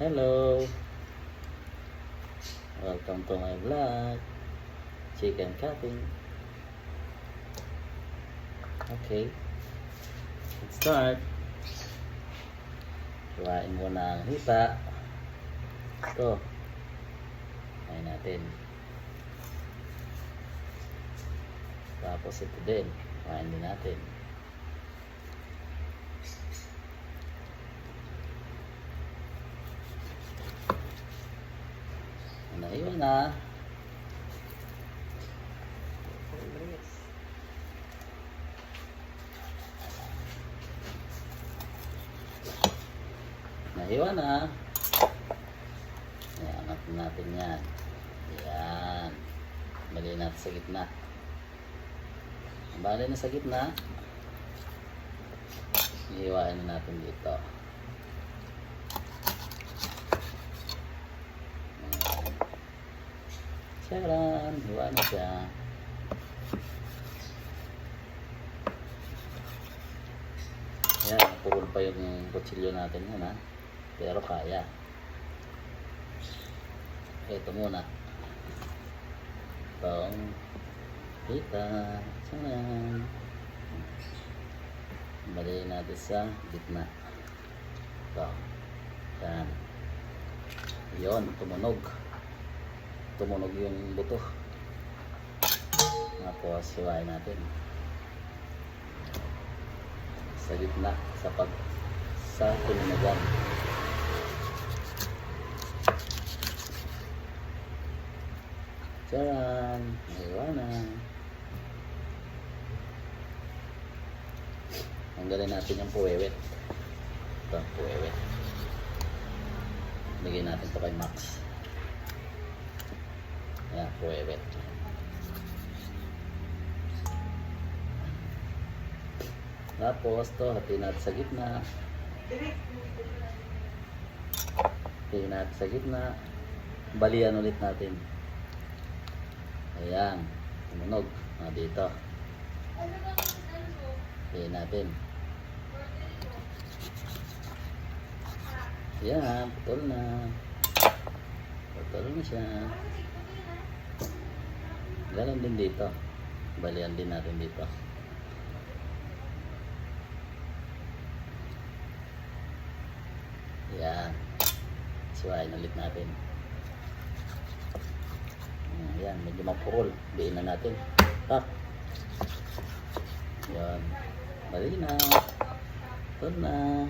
Hello! Welcome to my vlog. Chicken cutting. Okay. Let's start. Kuhain muna ang hita. Ito. Kuhain natin. Tapos ito din. Kuhain din natin. Naiwan na. Nahiwan na. Ayan, natin yan. Ayan. Bali natin sa gitna. Bali na sa gitna. Ihiwain na natin dito. Charan! Hiwa na siya. Ayan, napurol pa yung kutsilyo natin yan ha. Pero kaya. Ito muna. Itong hita. Charan! Baliin natin sa gitna. Ito. Yan. Yun, tumunog. Tumunog yung buto. Tapos hiwain natin sa gitna sa tumunogan. Charan! Hiwa na. Tanggalin natin yung puwewet. Ito, puwewet. Bigyan natin ito kay Max. Ayan, puwewet. Tapos to, hatiin natin sa gitna. Hatiin natin sa gitna. Balian ulit natin. Ayan, tumunog. Dito. Hatiin natin. Ayan, putol na. Putol na siya. Ganon din dito. Balian din natin dito. Ayan. Suwain ulit natin. Ayan, medyo mapurol. Diin na natin. Tak. Ayan. Bali na. Ito na.